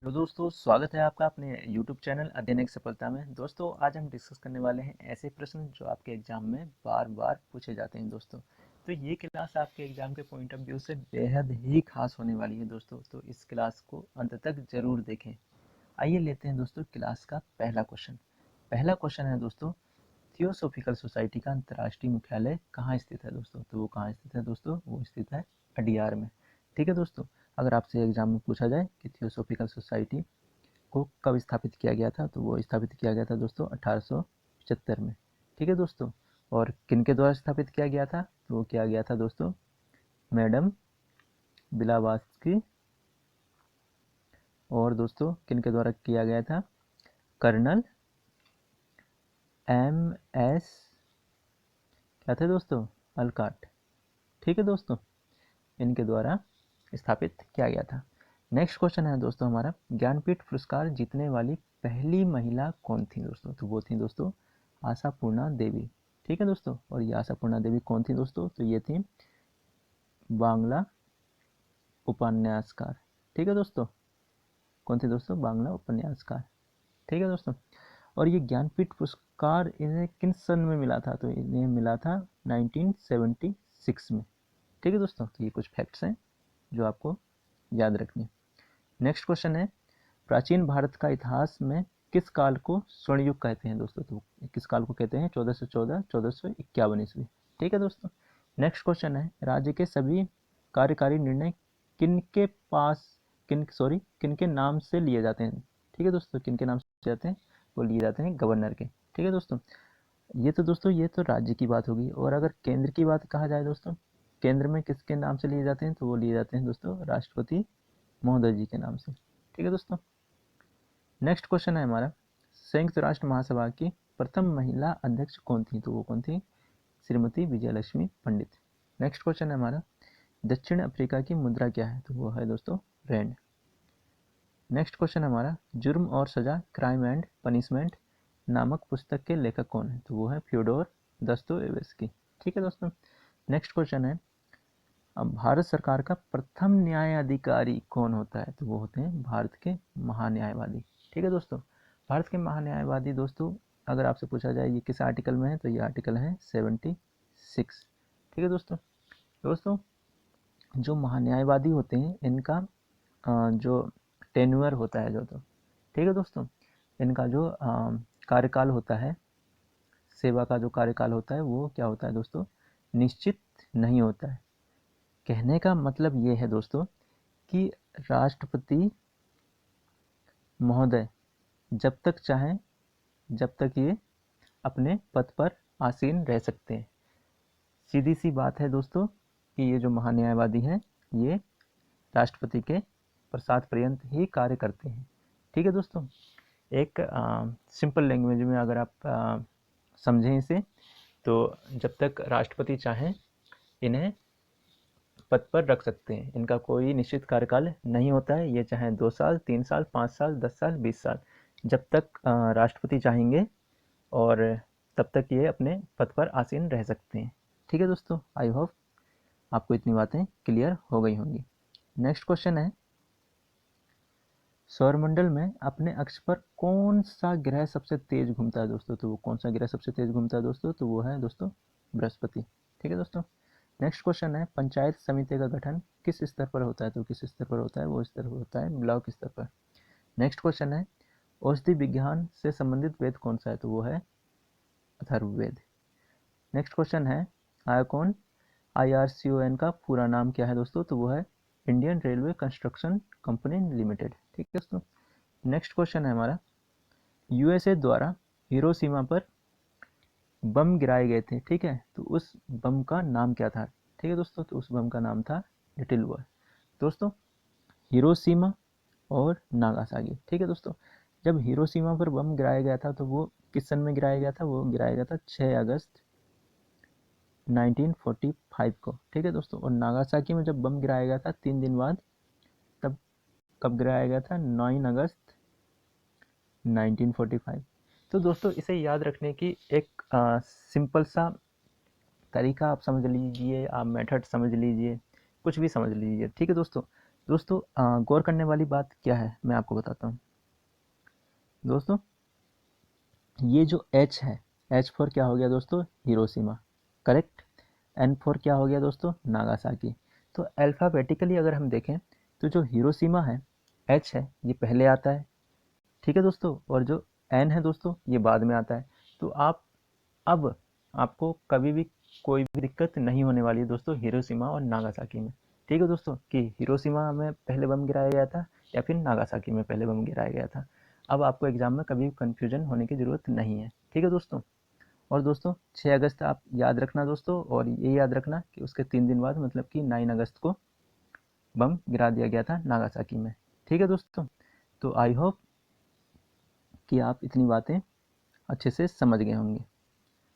तो दोस्तों स्वागत है आपका अपने YouTube चैनल अध्ययन एक सफलता में। दोस्तों आज हम डिस्कस करने वाले हैं ऐसे प्रश्न जो आपके एग्जाम में बार बार पूछे जाते हैं दोस्तों। तो ये क्लास आपके एग्जाम के पॉइंट ऑफ व्यू से बेहद ही खास होने वाली है दोस्तों, तो इस क्लास को अंत तक जरूर देखें। आइए लेते हैं दोस्तों क्लास का पहला क्वेश्चन। पहला क्वेश्चन है दोस्तों, थियोसॉफिकल सोसाइटी का अंतर्राष्ट्रीय मुख्यालय कहाँ स्थित है दोस्तों? तो वो कहाँ स्थित है दोस्तों? वो स्थित है अडियार में। ठीक है दोस्तों, अगर आपसे एग्जाम में पूछा जाए कि थियोसॉफिकल सोसाइटी को कब स्थापित किया गया था, तो वो स्थापित किया गया था दोस्तों 1875 में। ठीक है दोस्तों, और किन के द्वारा स्थापित किया गया था? तो वो किया गया था दोस्तों मैडम ब्लावात्स्की, और दोस्तों किन के द्वारा किया गया था? कर्नल एम एस क्या थे दोस्तों? अल्काट। ठीक है दोस्तों, इनके द्वारा स्थापित किया गया था। नेक्स्ट क्वेश्चन है दोस्तों हमारा, ज्ञानपीठ पुरस्कार जीतने वाली पहली महिला कौन थी दोस्तों? तो वो थी दोस्तों आशापूर्णा देवी। ठीक है दोस्तों, और ये आशापूर्णा देवी कौन थी दोस्तों? तो ये थी बांग्ला उपन्यासकार। ठीक है दोस्तों, कौन थी दोस्तों? बांग्ला उपन्यासकार। ठीक है दोस्तों, और ये ज्ञानपीठ पुरस्कार इन्हें किन सन में मिला था? तो इन्हें मिला था 1976 में। ठीक है दोस्तों, तो ये कुछ फैक्ट्स हैं जो आपको याद रखने। नेक्स्ट क्वेश्चन है, प्राचीन भारत का इतिहास में किस काल को स्वर्ण युग कहते हैं दोस्तों? तो किस काल को कहते हैं? 1414 1451 ईस्वी। ठीक है दोस्तों, नेक्स्ट क्वेश्चन है, राज्य के सभी कार्यकारी निर्णय किनके पास किनके नाम से लिए जाते हैं? ठीक है दोस्तों, किनके नाम से जाते हैं? वो लिए जाते हैं गवर्नर के। ठीक है दोस्तों, ये तो दोस्तों ये तो राज्य की बात होगी, और अगर केंद्र की बात कहा जाए दोस्तों, केंद्र में किसके नाम से लिए जाते हैं? तो वो लिए जाते हैं दोस्तों राष्ट्रपति महोदय जी के नाम से। ठीक है दोस्तों, नेक्स्ट क्वेश्चन है हमारा, संयुक्त राष्ट्र महासभा की प्रथम महिला अध्यक्ष कौन थी? तो वो कौन थी? श्रीमती विजयलक्ष्मी पंडित। नेक्स्ट क्वेश्चन है हमारा, दक्षिण अफ्रीका की मुद्रा क्या है? तो वो है दोस्तों रैंड। नेक्स्ट क्वेश्चन है हमारा, जुर्म और सजा क्राइम एंड पनिशमेंट नामक पुस्तक के लेखक कौन है? तो वो है फ्योडोर दस्तोयेवस्की। ठीक है दोस्तों, नेक्स्ट क्वेश्चन है, अब भारत सरकार का प्रथम न्यायाधिकारी कौन होता है? तो वो होते हैं भारत के महान्यायवादी। ठीक है दोस्तों, भारत के महान्यायवादी दोस्तों अगर आपसे पूछा जाए ये किस आर्टिकल में है, तो ये आर्टिकल है 76। ठीक है दोस्तों, दोस्तों जो महान्यायवादी होते हैं इनका जो टेन्योर होता है जो, तो ठीक है दोस्तों, इनका जो कार्यकाल होता है, सेवा का जो कार्यकाल होता है वो क्या होता है दोस्तों? निश्चित नहीं होता है। कहने का मतलब ये है दोस्तों कि राष्ट्रपति महोदय जब तक चाहें जब तक ये अपने पद पर आसीन रह सकते हैं। सीधी सी बात है दोस्तों कि ये जो महान्यायवादी हैं ये राष्ट्रपति के प्रसाद पर्यंत ही कार्य करते हैं। ठीक है दोस्तों, एक सिंपल लैंग्वेज में अगर आप समझें इसे, तो जब तक राष्ट्रपति चाहें इन्हें पद पर रख सकते हैं, इनका कोई निश्चित कार्यकाल नहीं होता है। ये चाहे 2 साल 3 साल 5 साल 10 साल 20 साल जब तक राष्ट्रपति चाहेंगे, और तब तक ये अपने पद पर आसीन रह सकते हैं। ठीक है दोस्तों, आई होप आपको इतनी बातें क्लियर हो गई होंगी। नेक्स्ट क्वेश्चन है, सौरमंडल में अपने अक्ष पर कौन सा ग्रह सबसे तेज घूमता है दोस्तों? तो वो कौन सा ग्रह सबसे तेज घूमता है दोस्तों? तो वो है दोस्तों बृहस्पति। ठीक है दोस्तों, नेक्स्ट क्वेश्चन है, पंचायत समिति का गठन किस स्तर पर होता है? तो किस स्तर पर होता है? वो स्तर पर होता है ब्लॉक स्तर पर। नेक्स्ट क्वेश्चन है, औषधि विज्ञान से संबंधित वेद कौन सा है? तो वो है अथर्ववेद। नेक्स्ट क्वेश्चन है, आईकॉन IRCON का पूरा नाम क्या है दोस्तों? तो वो है Indian railway construction company limited. ठीक है दोस्तों, नेक्स्ट क्वेश्चन है हमारा, USA द्वारा हिरोशिमा पर बम गिराए गए थे, ठीक है, तो उस बम का नाम क्या था? ठीक है दोस्तों, तो उस बम का नाम था लिटिल बॉय। दोस्तों हिरोशिमा और नागासाकी। ठीक है दोस्तों, जब हिरोशिमा पर बम गिराया गया था तो वो किस सन में गिराया गया था? वो गिराया गया था 6 अगस्त 1945 को। ठीक है दोस्तों, और नागासाकी में जब बम गिराया गया था 3 दिन बाद, तब कब गिराया गया था? 9 अगस्त 1945। तो दोस्तों इसे याद रखने की एक सिंपल सा तरीका आप समझ लीजिए, आप मेथड समझ लीजिए, कुछ भी समझ लीजिए। ठीक है दोस्तों, दोस्तों गौर करने वाली बात क्या है मैं आपको बताता हूँ। दोस्तों ये जो H है, H फॉर क्या हो गया दोस्तों, हिरोशिमा, करेक्ट। N फॉर क्या हो गया दोस्तों, नागासाकी। तो अल्फ़ाबेटिकली अगर हम देखें तो जो हिरोशिमा है, H है, ये पहले आता है, ठीक है दोस्तों, और जो N है दोस्तों ये बाद में आता है। तो अब आपको कभी भी कोई भी दिक्कत नहीं होने वाली है दोस्तों हिरोशिमा और नागासाकी में, ठीक है दोस्तों, कि हिरोशिमा में पहले बम गिराया गया था या फिर नागासाकी में पहले बम गिराया गया था। अब आपको एग्जाम में कभी कन्फ्यूजन होने की ज़रूरत नहीं है, ठीक है दोस्तों। और दोस्तों 6 अगस्त आप याद रखना दोस्तों, और ये याद रखना कि उसके 3 दिन बाद मतलब कि 9 अगस्त को बम गिरा दिया गया था नागासाकी में, ठीक है दोस्तों। तो आई होप कि आप इतनी बातें अच्छे से समझ गए होंगे।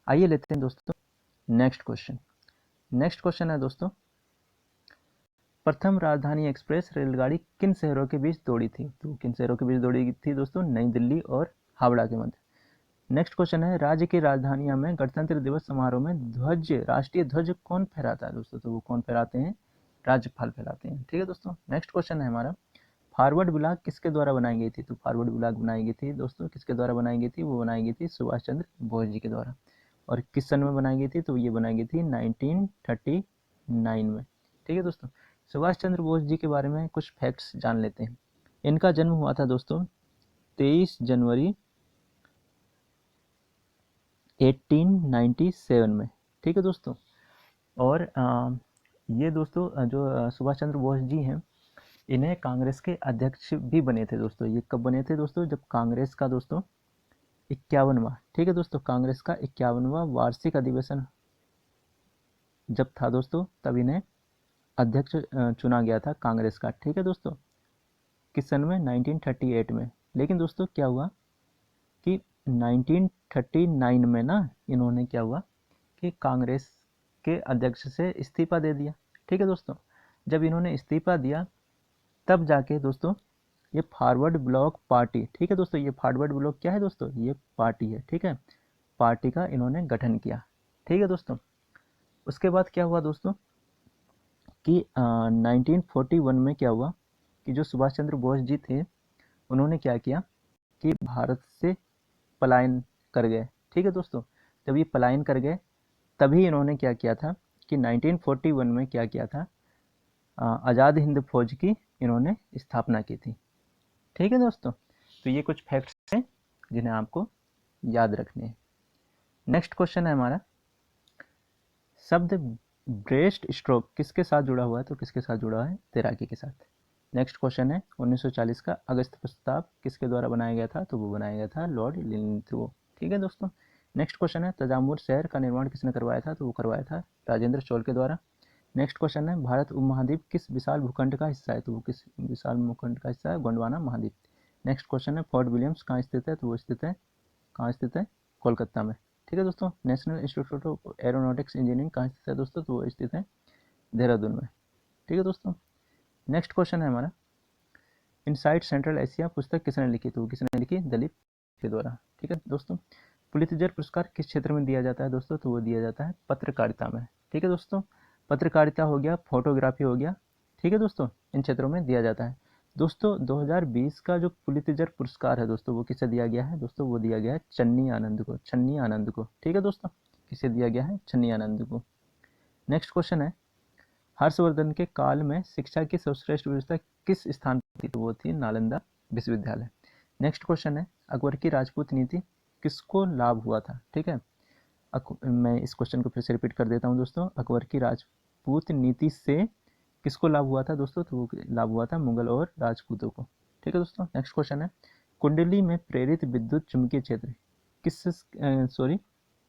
आइए लेते हैं दोस्तों नेक्स्ट क्वेश्चन। नेक्स्ट क्वेश्चन है दोस्तों, प्रथम राजधानी एक्सप्रेस रेलगाड़ी किन शहरों के बीच दौड़ी थी। तो किन शहरों के बीच दौड़ी थी दोस्तों, नई दिल्ली और हावड़ा के मध्य। नेक्स्ट क्वेश्चन है, राज्य की राजधानियों में गणतंत्र दिवस समारोह में ध्वज, राष्ट्रीय ध्वज कौन फहराता है दोस्तों। तो वो कौन फहराते हैं, राज्यपाल फहराते हैं, ठीक है दोस्तों। नेक्स्ट क्वेश्चन है हमारा, फॉरवर्ड ब्लॉक किसके द्वारा बनाई गई थी। तो फॉरवर्ड ब्लॉक बनाई गई थी दोस्तों, किसके द्वारा बनाई गई थी, वो बनाई गई थी सुभाष चंद्र बोस जी के द्वारा। और किस सन में बनाई गई थी, तो ये बनाई गई थी 1939 में, ठीक है दोस्तों। सुभाष चंद्र बोस जी के बारे में कुछ फैक्ट्स जान लेते हैं। इनका जन्म हुआ था दोस्तों 23 जनवरी 1897 में, ठीक है दोस्तों। और ये दोस्तों जो सुभाष चंद्र बोस जी हैं, इन्हें कांग्रेस के अध्यक्ष भी बने थे दोस्तों। ये कब बने थे दोस्तों, जब कांग्रेस का दोस्तों 51वां, ठीक है दोस्तों, कांग्रेस का 51वां वार्षिक अधिवेशन जब था दोस्तों, तब इन्हें अध्यक्ष चुना गया था कांग्रेस का, ठीक है दोस्तों। किस सन में, 1938 में। लेकिन दोस्तों क्या हुआ कि 1939 में ना, इन्होंने क्या हुआ कि कांग्रेस के अध्यक्ष से इस्तीफा दे दिया, ठीक है दोस्तों। जब इन्होंने इस्तीफा दिया तब जाके दोस्तों ये फॉरवर्ड ब्लॉक पार्टी, ठीक है दोस्तों, ये फॉरवर्ड ब्लॉक क्या है दोस्तों, ये पार्टी है, ठीक है, पार्टी का इन्होंने गठन किया, ठीक है दोस्तों। उसके बाद क्या हुआ दोस्तों कि 1941 में क्या हुआ कि जो सुभाष चंद्र बोस जी थे, उन्होंने क्या किया कि भारत से पलायन कर गए, ठीक है दोस्तों। जब ये पलायन कर गए तभी इन्होंने क्या किया था कि 1941 में क्या किया था, आज़ाद हिंद फौज की इन्होंने स्थापना की थी, ठीक है दोस्तों। तो ये कुछ फैक्ट्स हैं जिन्हें आपको याद रखने हैं। नेक्स्ट क्वेश्चन है हमारा, शब्द ब्रेस्ट स्ट्रोक किसके साथ जुड़ा हुआ है। तो किसके साथ जुड़ा है, तैराकी के साथ। नेक्स्ट क्वेश्चन है, 1940 का अगस्त प्रस्ताव किसके द्वारा बनाया गया था। तो वो बनाया गया था लॉर्ड लिंथगो, ठीक है दोस्तों। नेक्स्ट क्वेश्चन है, तंजावुर शहर का निर्माण किसने करवाया था। तो वो करवाया था राजेंद्र चोल के द्वारा। नेक्स्ट क्वेश्चन है, भारत उपमहाद्वीप किस विशाल भूखंड का हिस्सा है। तो वो किस विशाल भूखंड का हिस्सा है, गोंडवाना महाद्वीप। नेक्स्ट क्वेश्चन है, फोर्ट विलियम्स कहाँ स्थित है। तो वो स्थित है, कहाँ स्थित है, कोलकाता में, ठीक है दोस्तों। National institute of aeronautics engineering कहाँ स्थित है दोस्तों। तो वो स्थित है देहरादून में, ठीक है दोस्तों। नेक्स्ट क्वेश्चन है हमारा, इनसाइड सेंट्रल एशिया पुस्तक किसने लिखी। तो किसने लिखी, दलीप के द्वारा, ठीक है दोस्तों। पुलित्जर पुरस्कार किस क्षेत्र में दिया जाता है दोस्तों। तो वो दिया जाता है पत्रकारिता में, ठीक है दोस्तों। पत्रकारिता हो गया, फोटोग्राफी हो गया, ठीक है दोस्तों, इन क्षेत्रों में दिया जाता है दोस्तों। 2020 का जो पुलित्जर पुरस्कार है दोस्तों, वो किसे दिया गया है दोस्तों, वो दिया गया है चन्नी आनंद को, चन्नी आनंद को, ठीक है दोस्तों, किसे दिया गया है, चन्नी आनंद को। नेक्स्ट क्वेश्चन है, हर्षवर्धन के काल में शिक्षा की सर्वश्रेष्ठ व्यवस्था किस स्थान पर थी। तो वो थी नालंदा विश्वविद्यालय। नेक्स्ट क्वेश्चन है, अकबर की राजपूत नीति किसको लाभ हुआ था, ठीक है। मैं इस क्वेश्चन को फिर से रिपीट कर देता हूँ दोस्तों, अकबर की राजपूत नीति से किसको लाभ हुआ था दोस्तों। तो वो लाभ हुआ था मुगल और राजपूतों को, ठीक है दोस्तों। नेक्स्ट क्वेश्चन है, कुंडली में प्रेरित विद्युत चुंबकीय क्षेत्र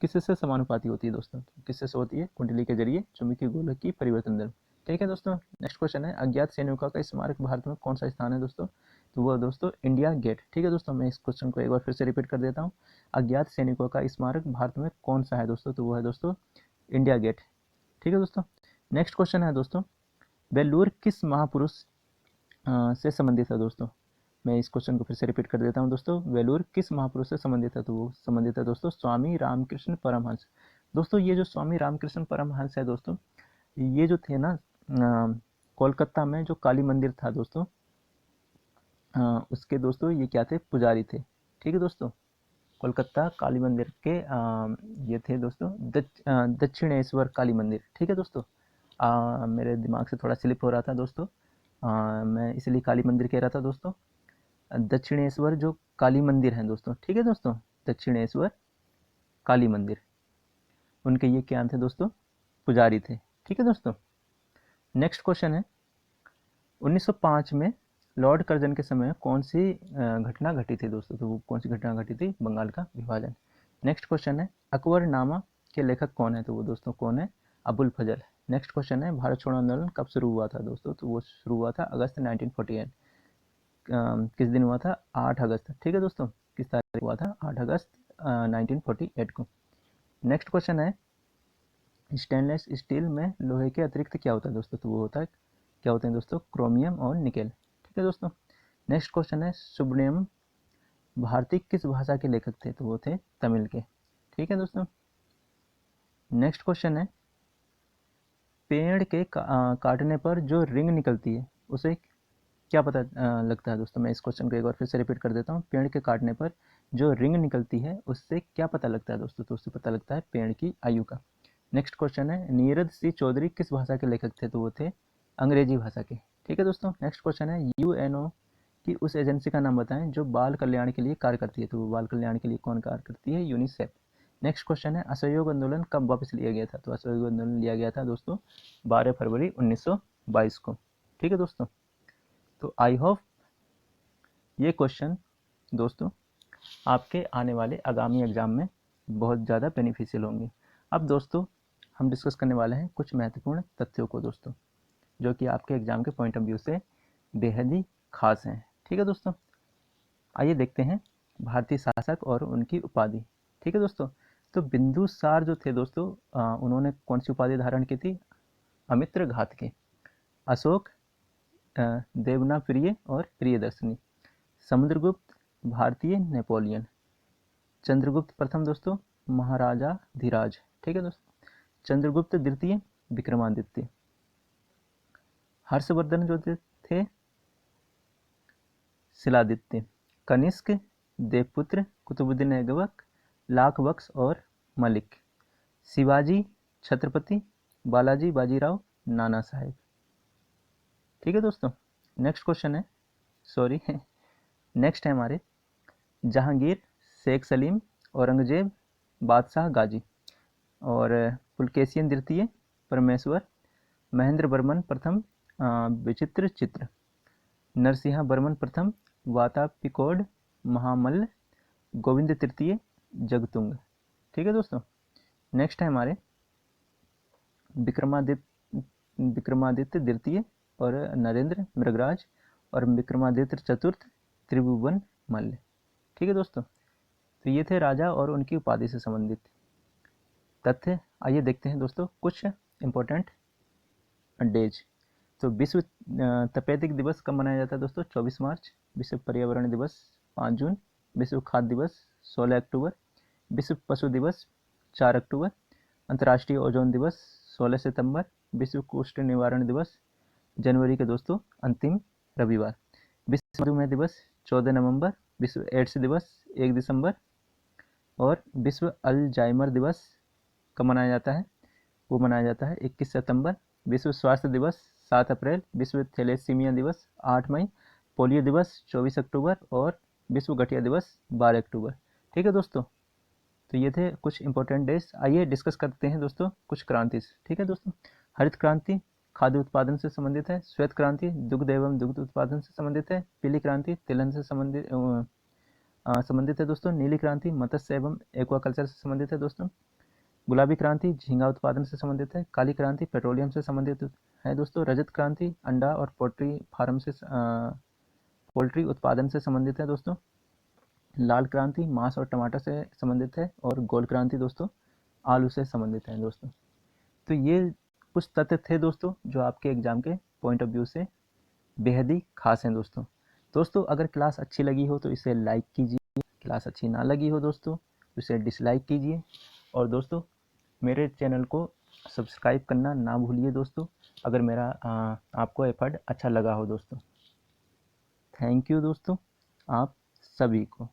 किससे समानुपाती होती है दोस्तों। किससे से होती है, कुंडली के जरिए चुंबकीय गोलक की परिवर्तन दर, ठीक है दोस्तों। नेक्स्ट क्वेश्चन है, अज्ञात सैनिकों का स्मारक भारत में कौन सा स्थान है दोस्तों। तो वो दोस्तों इंडिया गेट, ठीक है दोस्तों। मैं इस क्वेश्चन को एक बार फिर से रिपीट कर देता हूँ, अज्ञात सैनिकों का स्मारक भारत में कौन सा है दोस्तों। तो वो है दोस्तों इंडिया गेट, ठीक है दोस्तों। नेक्स्ट क्वेश्चन है दोस्तों, बेलूर किस महापुरुष से संबंधित है दोस्तों। मैं इस क्वेश्चन को फिर से रिपीट कर देता हूँ दोस्तों, वेलूर किस महापुरुष से संबंधित है। तो वो संबंधित है दोस्तों स्वामी रामकृष्ण परमहंस। दोस्तों ये जो स्वामी रामकृष्ण परमहंस है दोस्तों, ये जो थे ना कोलकाता में जो काली मंदिर था दोस्तों, उसके दोस्तों ये क्या थे, पुजारी थे। ठीक है दोस्तों, कोलकाता काली मंदिर के ये थे दोस्तों दक्षिणेश्वर काली मंदिर। ठीक है दोस्तों, मेरे दिमाग से थोड़ा स्लिप हो रहा था दोस्तों, मैं इसलिए काली मंदिर कह रहा था दोस्तों। दक्षिणेश्वर जो काली मंदिर है दोस्तों, ठीक है दोस्तों, दक्षिणेश्वर काली मंदिर, उनके ये क्या थे दोस्तों, पुजारी थे। ठीक है दोस्तों, नेक्स्ट क्वेश्चन है 1905 में लॉर्ड कर्जन के समय कौन सी घटना घटी थी दोस्तों, तो वो कौन सी घटना घटी थी, बंगाल का विभाजन। नेक्स्ट क्वेश्चन है अकबरनामा के लेखक कौन है, तो वो दोस्तों कौन है, अबुल फजल। नेक्स्ट क्वेश्चन है भारत छोड़ो आंदोलन कब शुरू हुआ था दोस्तों, तो वो शुरू हुआ था अगस्त 1948। किस दिन हुआ था, 8 अगस्त। ठीक है दोस्तों, किस तारीख हुआ था, 8 अगस्त 1948 को। नेक्स्ट क्वेश्चन है स्टेनलेस स्टील में लोहे के अतिरिक्त क्या होता है दोस्तों, तो वो होता है, क्या होते हैं दोस्तों, क्रोमियम और निकेल। ठीक है दोस्तों, नेक्स्ट क्वेश्चन है सुब्रमण्यम भारती किस भाषा के लेखक थे, तो वो थे तमिल के। ठीक है दोस्तों, नेक्स्ट क्वेश्चन है पेड़ के काटने पर जो रिंग निकलती है उसे क्या पता लगता है दोस्तों, मैं इस क्वेश्चन को एक बार फिर से रिपीट कर देता हूँ। पेड़ के काटने पर जो रिंग निकलती है उससे क्या पता लगता है दोस्तों, तो उससे पता लगता है पेड़ की आयु का। नेक्स्ट क्वेश्चन है नीरद सी चौधरी किस भाषा के लेखक थे, तो वो थे अंग्रेजी भाषा के। ठीक है दोस्तों, नेक्स्ट क्वेश्चन है यूएनओ की उस एजेंसी का नाम बताएं जो बाल कल्याण के लिए कार्य करती है, तो वो बाल कल्याण के लिए कौन कार्य करती है, यूनिसेफ। नेक्स्ट क्वेश्चन है असहयोग आंदोलन कब वापस लिया गया था, तो असहयोग आंदोलन लिया गया था दोस्तों 12 फरवरी 1922 को। ठीक है दोस्तों, तो आई होप ये क्वेश्चन दोस्तों आपके आने वाले आगामी एग्जाम में बहुत ज़्यादा बेनिफिशियल होंगे। अब दोस्तों हम डिस्कस करने वाले हैं कुछ महत्वपूर्ण तथ्यों को दोस्तों, जो कि आपके एग्जाम के पॉइंट ऑफ व्यू से बेहद ही खास हैं। ठीक है दोस्तों, आइए देखते हैं भारतीय शासक और उनकी उपाधि। ठीक है दोस्तों, तो बिंदुसार जो थे दोस्तों, उन्होंने कौन सी उपाधि धारण की थी, अमित्र घात के। अशोक देवना प्रिय और प्रियदर्शनी। समुद्रगुप्त भारतीय नेपोलियन। चंद्रगुप्त प्रथम दोस्तों महाराजा धीराज। ठीक है दोस्तों, चंद्रगुप्त द्वितीय विक्रमादित्य। हर्षवर्धन जो थे शिलादित्य। कनिष्क देवपुत्र कुतुबुद्दीन ऐबक लाख बख्श और मलिक। शिवाजी छत्रपति बालाजी बाजीराव नाना साहेब। ठीक है दोस्तों, नेक्स्ट क्वेश्चन है सॉरी नेक्स्ट है हमारे जहांगीर शेख सलीम औरंगजेब बादशाह गाजी और पुलकेशियन द्वितीय परमेश्वर महेंद्र बर्मन प्रथम विचित्र चित्र नरसिंहा बर्मन प्रथम वातापिकोड महामल्ल गोविंद तृतीय जगतुंग। ठीक है दोस्तों, नेक्स्ट है हमारे विक्रमादित्य द्वितीय और नरेंद्र मृगराज और विक्रमादित्य चतुर्थ त्रिभुवन मल्ल। ठीक है दोस्तों, तो ये थे राजा और उनकी उपाधि से संबंधित तथ्य। आइए देखते हैं दोस्तों कुछ इंपॉर्टेंट डेज। तो विश्व तपेदिक दिवस कब मनाया जाता है दोस्तों, 24 मार्च। विश्व पर्यावरण दिवस 5 जून। विश्व खाद्य दिवस 16 अक्टूबर। विश्व पशु दिवस 4 अक्टूबर। अंतर्राष्ट्रीय ओजोन दिवस 16 सितंबर। विश्व कुष्ठ निवारण दिवस जनवरी के दोस्तों अंतिम रविवार। विश्व मधुमेह दिवस 14 नवंबर। विश्व एड्स दिवस 1 दिसंबर। और विश्व अल्जाइमर दिवस कब मनाया जाता है, वो मनाया जाता है 21 सितंबर। विश्व स्वास्थ्य दिवस 7 अप्रैल। विश्व थैलेसीमिया दिवस 8 मई। पोलियो दिवस 24 अक्टूबर और विश्व गठिया दिवस 12 अक्टूबर। ठीक है दोस्तों, तो ये थे कुछ इंपॉर्टेंट डेज। आइए डिस्कस करते हैं दोस्तों कुछ क्रांति। ठीक है दोस्तों, हरित क्रांति खाद्य उत्पादन से संबंधित है। श्वेत क्रांति दुग्ध एवं दुग्ध उत्पादन से संबंधित है। पीली क्रांति तिलहन से संबंधित है दोस्तों। नीली क्रांति मत्स्य एवं एक्वाकल्चर से संबंधित है दोस्तों। गुलाबी क्रांति झींगा उत्पादन से संबंधित है। काली क्रांति पेट्रोलियम से संबंधित है दोस्तों। रजत क्रांति अंडा और पोल्ट्री फार्म से पोल्ट्री उत्पादन से संबंधित है दोस्तों। लाल क्रांति मांस और टमाटर से संबंधित है। और गोल्ड क्रांति दोस्तों आलू से संबंधित है दोस्तों। तो ये कुछ तथ्य थे दोस्तों जो आपके एग्जाम के पॉइंट ऑफ व्यू से बेहद ही खास हैं दोस्तों। दोस्तों अगर क्लास अच्छी लगी हो तो इसे लाइक कीजिए, क्लास अच्छी ना लगी हो दोस्तों तो इसे डिसलाइक कीजिए। और दोस्तों मेरे चैनल को सब्सक्राइब करना ना भूलिए दोस्तों, अगर मेरा आपको एफर्ट अच्छा लगा हो दोस्तों। थैंक यू दोस्तों आप सभी को।